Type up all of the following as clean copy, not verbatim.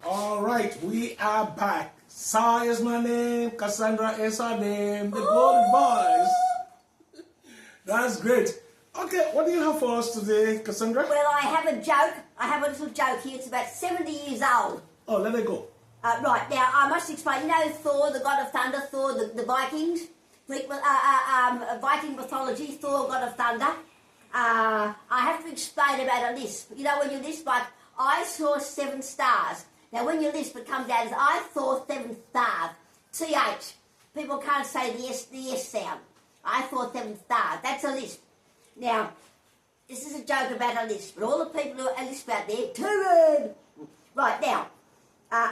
All right, we are back. Saah is my name, Cassandra is her name, the golden boys. That's great. Okay, what do you have for us today, Cassandra? Well, I have a joke. I have a little joke here. It's about 70 years old. Oh, let it go. Right, now I must explain. You know Thor, the god of thunder, Thor, the Vikings? Viking mythology, Thor, god of thunder. I have to explain about a lisp. You know when you lisp, like, I saw 7 stars. Now when you lisp, it comes out as I saw 7 stars. TH. People can't say the S sound. I saw 7 stars. That's a lisp. Now, this is a joke about a lisp, but all the people who are lisp out there, turn! Right, now,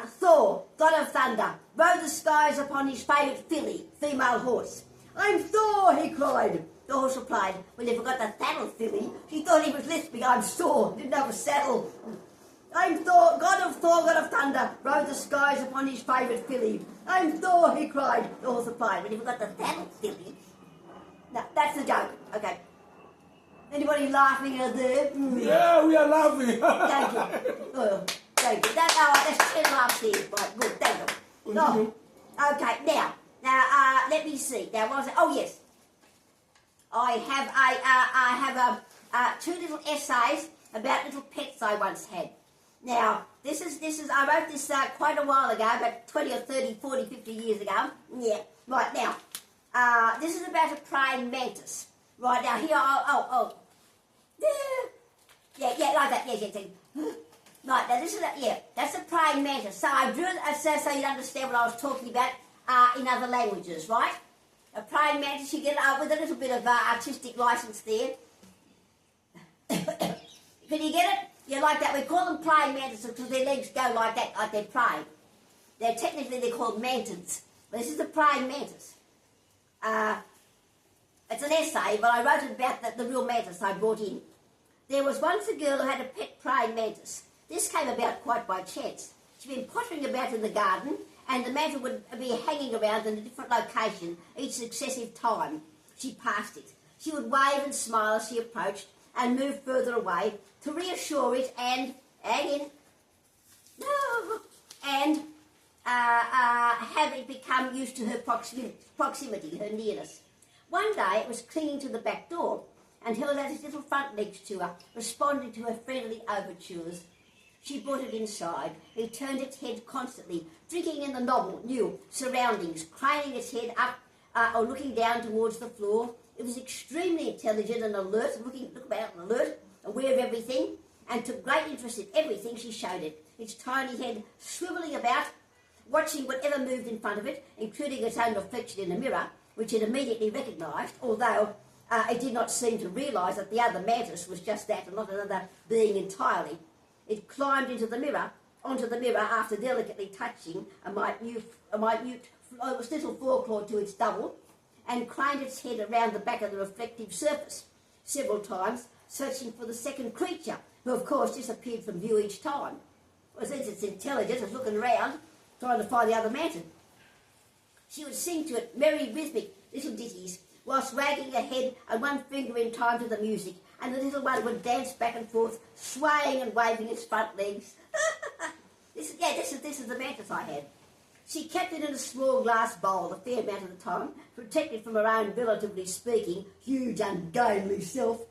Thor, god of thunder, rode the skies upon his favourite filly, female horse. I'm Thor, he cried. The horse replied, when he forgot the saddle, filly. She thought he was lisping, I'm Thor, didn't have a saddle. I'm Thor, god of thunder, rode the skies upon his favourite filly. I'm Thor, he cried. The horse replied, when he forgot the saddle, filly. Now, that's the joke, okay. Anybody laughing out there? Yeah, we are laughing. Thank you. Oh, thank you. That's 10 laughs here. Right, good, thank you. Oh, okay, now, let me see. Now, what was it? Oh, yes. I have 2 little essays about little pets I once had. Now, this is I wrote this quite a while ago, about 20 or 30, 40, 50 years ago. Yeah, right, now, this is about a praying mantis. Right, now, here, yeah, like that, yes. Right, now, this is, that's a praying mantis. So I drew it so you'd understand what I was talking about in other languages, right? A praying mantis, you get it with a little bit of artistic license there. Can you get it? Yeah, like that. We call them praying mantises because their legs go like that, like they're praying. They're called mantids. But this is the praying mantis. It's an essay, but I wrote it about the real mantis I brought in. There was once a girl who had a pet praying mantis. This came about quite by chance. She'd been pottering about in the garden, and the mantis would be hanging around in a different location each successive time she passed it. She would wave and smile as she approached and move further away to reassure it and have it become used to her proximity, her nearness. One day it was clinging to the back door and held out its little front legs to her, responding to her friendly overtures. She brought it inside. It turned its head constantly, drinking in the novel, new surroundings, craning its head up or looking down towards the floor. It was extremely intelligent and alert, look about and alert, aware of everything, and took great interest in everything she showed it, its tiny head swivelling about, watching whatever moved in front of it, including its own reflection in a mirror, which it immediately recognised, although it did not seem to realise that the other mantis was just that and not another being entirely. It climbed onto the mirror after delicately touching a minute little foreclaw to its double, and craned its head around the back of the reflective surface several times, searching for the second creature, who of course disappeared from view each time. Well, since it's intelligent, it's looking around, trying to find the other mantis. She would sing to it merry rhythmic little ditties, whilst wagging her head and one finger in time to the music, and the little one would dance back and forth, swaying and waving its front legs. This is the mantis I had. She kept it in a small glass bowl a fair amount of the time, protected from her own, relatively speaking, huge ungainly self.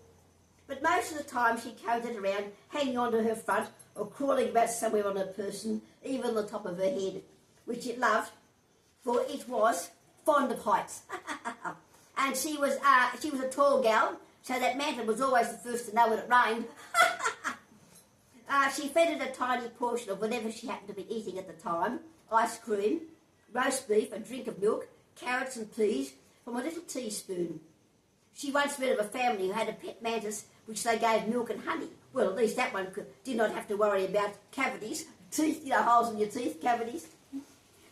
But most of the time she carried it around, hanging onto her front or crawling about somewhere on her person, even on the top of her head, which it loved, for it was fond of heights. And she was a tall gal, so that mantis was always the first to know when it rained. She fed it a tiny portion of whatever she happened to be eating at the time: ice cream, roast beef, a drink of milk, carrots and peas from a little teaspoon. She once read of a family who had a pet mantis which they gave milk and honey. Well, at least that one did not have to worry about cavities, teeth, holes in your teeth, cavities.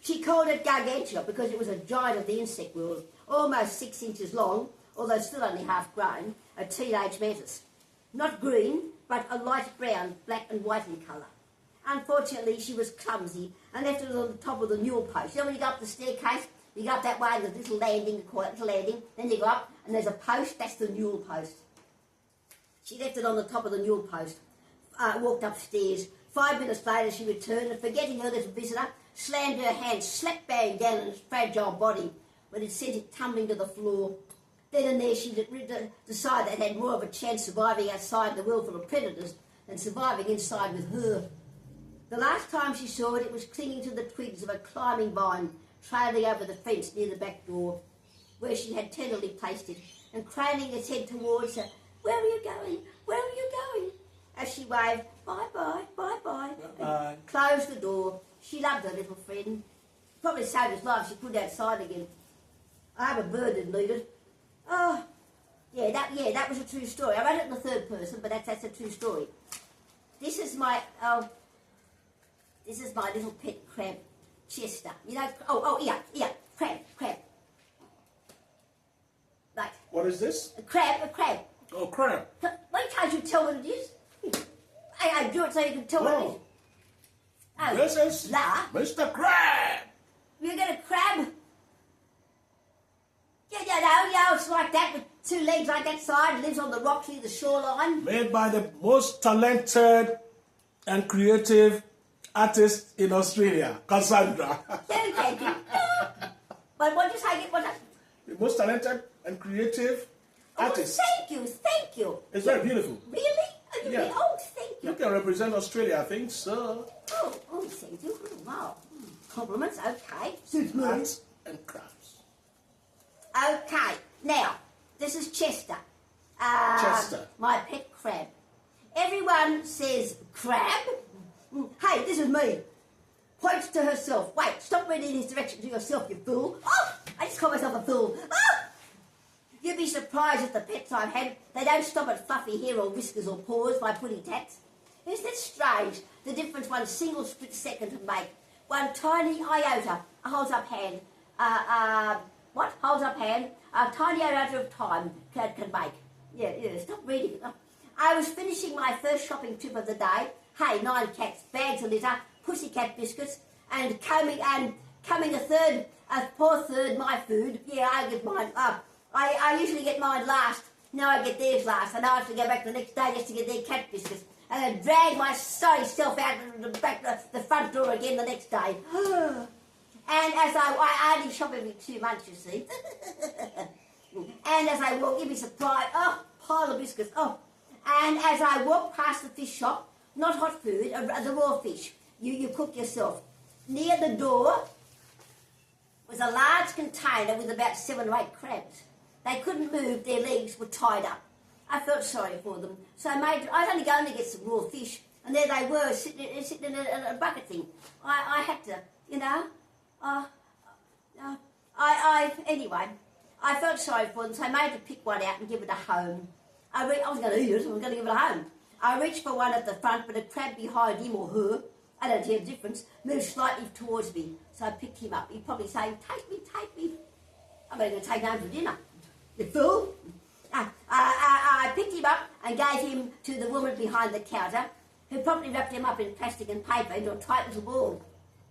She called it Gargantua because it was a giant of the insect world, almost 6 inches long, although still only half grown, a teenage mantis. Not green, but a light brown, black and white in colour. Unfortunately, she was clumsy and left it on the top of the newel post. You know when you go up the staircase, you go up that way and there's a little landing, then you go up and there's a post, that's the newel post. She left it on the top of the newel post, walked upstairs, 5 minutes later she returned and, forgetting her little visitor, slammed her hand slap bang down on its fragile body when it sent it tumbling to the floor. Then and there she decided it had more of a chance surviving outside the world full of predators than surviving inside with her. The last time she saw it, it was clinging to the twigs of a climbing vine trailing over the fence near the back door, where she had tenderly placed it, and craning its head towards her. "Where are you going? Where are you going?" As she waved, "Bye-bye, bye-bye," and closed the door. She loved her little friend. Probably saved his life. She put it outside again. I have a bird that needed. Oh, that was a true story. I wrote it in the third person, but that's a true story. This is my little pet crab, Chester. You know, yeah, crab. Right. What is this? A crab. Oh, crab. Why can't you tell what it is? I drew it so you can tell what it is. Oh, This is Mr. Crab. You get a crab? Yeah, it's like that with 2 legs like that side, lives on the rocks near the shoreline. Made by the most talented and creative artist in Australia, Cassandra. Thank you. But what did you say? The most talented and creative artist. Thank you. It's very beautiful. Really? Yeah. Oh, thank you. You can represent Australia, I think so. Oh, thank you. Oh, wow. Compliments, okay. Arts and crafts. Okay, now, this is Chester. Chester. My pet crab. Everyone says crab. Hey, this is me. Points to herself. Wait, stop reading in this direction to yourself, you fool. Oh, I just called myself a fool. Oh! You'd be surprised at the pets I've had. They don't stop at fluffy hair or whiskers or paws, my pudding tats. Isn't it strange, the difference one single split second can make? One tiny iota, a holds-up hand, a tiny iota of time can make. Yeah, stop reading it. I was finishing my first shopping trip of the day. Hey, 9 cats, bags of litter, pussycat biscuits, and coming a poor third, my food. Yeah, I get mine. I usually get mine last. Now I get theirs last. And I have to go back the next day just to get their cat biscuits. And I drag my sorry self out the front door again the next day. And as I only shop every 2 months, you see. And as I walk, you'd be surprised. Oh, pile of biscuits. Oh. And as I walk past the fish shop, not hot food, the raw fish, you cook yourself. Near the door was a large container with about 7 or 8 crabs. They couldn't move, their legs were tied up. I felt sorry for them, so I was only going to get some raw fish, and there they were, sitting in a bucket thing. I had to, you know, anyway, I felt sorry for them, so I made to pick one out and give it a home. I was going to eat it, I was going to give it a home. I reached for one at the front, but a crab behind him or her, I don't see a difference, moved slightly towards me, so I picked him up. He'd probably say, take me. I'm going to take him home for dinner. You fool. I picked him up and gave him to the woman behind the counter, who promptly wrapped him up in plastic and paper into a tight little ball.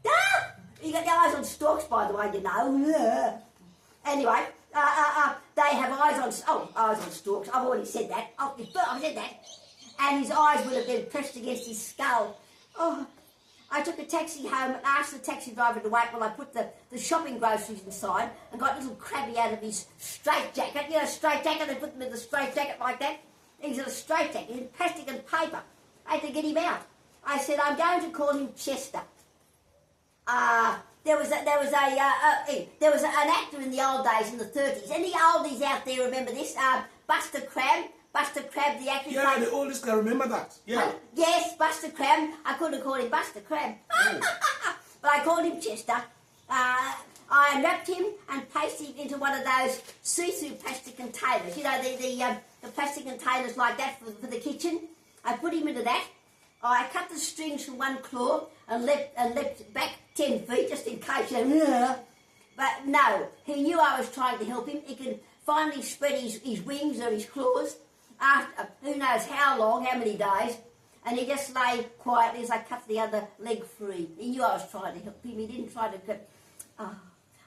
Ah! You got your eyes on stalks, by the way, you know. Anyway, they have eyes on stalks. I've already said that. I've said that. And his eyes would have been pressed against his skull. Oh, I took a taxi home and asked the taxi driver to wait while I put the shopping groceries inside and got little Crabby out of his straitjacket. You know, straitjacket, they put them in the straitjacket like that. He's in a straitjacket, in plastic and paper. I had to get him out. I said, I'm going to call him Chester. There was an actor in the old days, in the 30s. Any oldies out there remember this? Buster Crabbe, the actor. Yeah, the oldest can remember that. Yeah. Yes, Buster Crabbe. I couldn't have called him Buster Crabbe. But I called him Chester. I wrapped him and pasted him into one of those see-through plastic containers. You know, the plastic containers like that for the kitchen. I put him into that. I cut the strings from one claw and leapt back 10 feet just in case. But no, he knew I was trying to help him. He could finally spread his wings or his claws after who knows how long, how many days. And he just lay quietly as I cut the other leg free. He knew I was trying to help him. He didn't try to...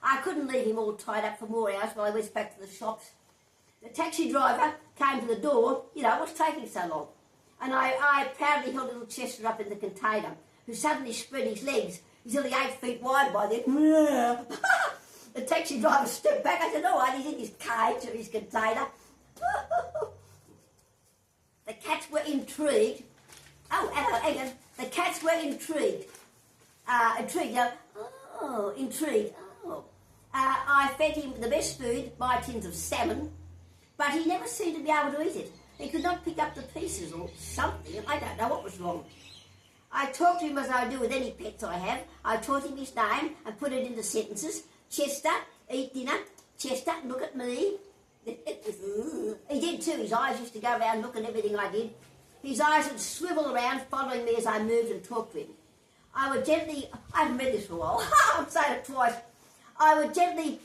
I couldn't leave him all tied up for more hours while I went back to the shops. The taxi driver came to the door. You know, what's taking so long? And I proudly held little Chester up in the container, who suddenly spread his legs. He's only 8 feet wide by then. The taxi driver stepped back. I said, all right, he's in his cage or his container. The cats were intrigued. Oh, hang on. The cats were intrigued. Intrigued. Intrigued. Oh. I fed him the best food, my tins of salmon, but he never seemed to be able to eat it. He could not pick up the pieces or something. I don't know what was wrong. I talked to him as I do with any pets I have. I taught him his name and put it into sentences. Chester, eat dinner. Chester, look at me. He did too. His eyes used to go around looking at everything I did. His eyes would swivel around, following me as I moved and talked to him. I would gently, I haven't read this for a while, I'm saying it twice. I would gently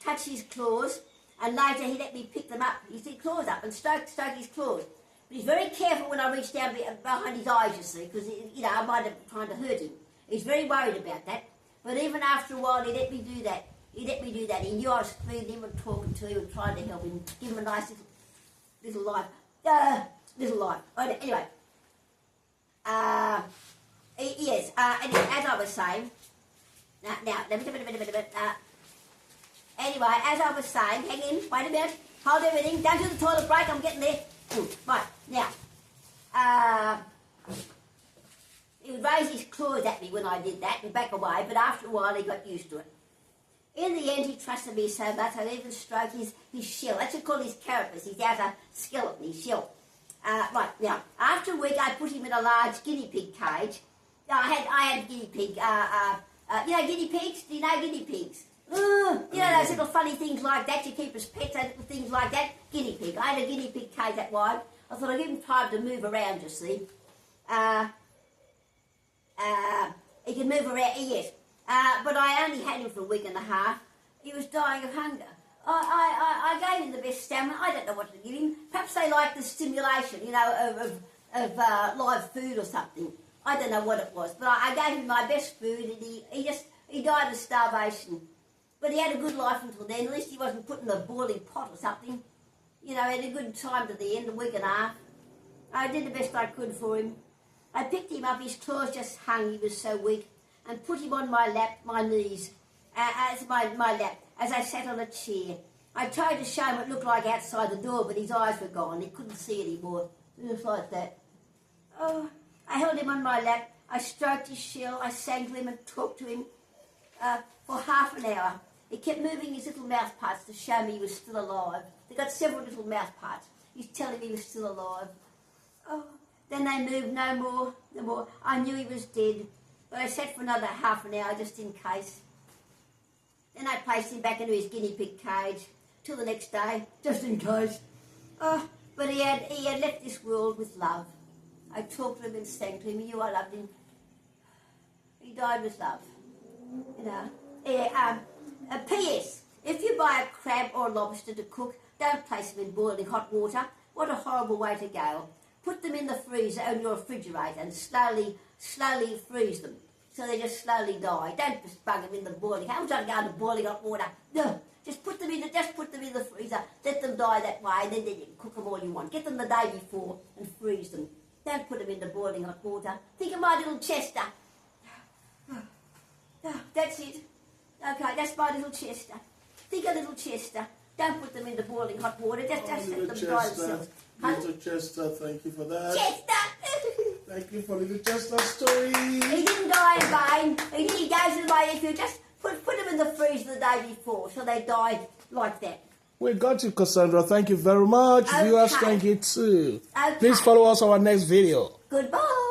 touch his claws, and later he let me pick them up, his claws up, and stroke his claws. But he's very careful when I reach down behind his eyes, you see, because, I might have tried to hurt him. He's very worried about that. But even after a while, he let me do that. He knew I was feeding him and talking to him and trying to help him, give him a nice little life. Anyway, yes, as I was saying, anyway, as I was saying, hang in, wait a minute, hold everything, don't do the toilet break, I'm getting there. Right, now, he would raise his claws at me when I did that and back away, but after a while he got used to it. In the end, he trusted me so much I'd even stroke his shell. That's what you call his carapace, his outer skeleton, his shell. Right, now, after a week I put him in a large guinea pig cage. I had guinea pig, guinea pigs? Do you know guinea pigs? Those little funny things like that you keep as pets, those little things like that. Guinea pig. I had a guinea pig cage that wide. I thought I'd give him time to move around, you see. He can move around, yes. But I only had him for a week and a half. He was dying of hunger. I gave him the best stamina. I don't know what to give him. Perhaps they like the stimulation, of live food or something. I don't know what it was. But I gave him my best food and he died of starvation. But he had a good life until then. At least he wasn't put in a boiling pot or something. He had a good time to the end, a week and a half. I did the best I could for him. I picked him up, his claws just hung, he was so weak, and put him on my lap, my knees, my lap, as I sat on a chair. I tried to show him what it looked like outside the door, but his eyes were gone. He couldn't see anymore. It was like that. Oh, I held him on my lap. I stroked his shell. I sang to him and talked to him for half an hour. He kept moving his little mouth parts to show me he was still alive. They got several little mouth parts. He's telling me he was still alive. Oh, then they moved no more. I knew he was dead, but I sat for another half an hour just in case. Then I placed him back into his guinea pig cage till the next day, just in case. Oh, but he had left this world with love. I talked to him and sang to him. He knew I loved him. He died with love. P.S. If you buy a crab or a lobster to cook, don't place them in boiling hot water. What a horrible way to go. Put them in the freezer, in your refrigerator, and slowly freeze them. So they just slowly die. Don't just bung them in the boiling. How much I go into boiling hot water? No. Just put them in the freezer. Let them die that way, and then you can cook them all you want. Get them the day before and freeze them. Don't put them in the boiling hot water. Think of my little Chester. That's it. Okay, that's my little Chester. Think of little Chester. Don't put them in the boiling hot water. Just let them die themselves. Little Chester, thank you for that. Chester! Thank you for little Chester's story. He didn't die in vain. He goes away if you just put them in the freezer the day before, so they died like that. We got you, Cassandra. Thank you very much. Okay. Viewers, thank you too. Okay. Please follow us on our next video. Goodbye.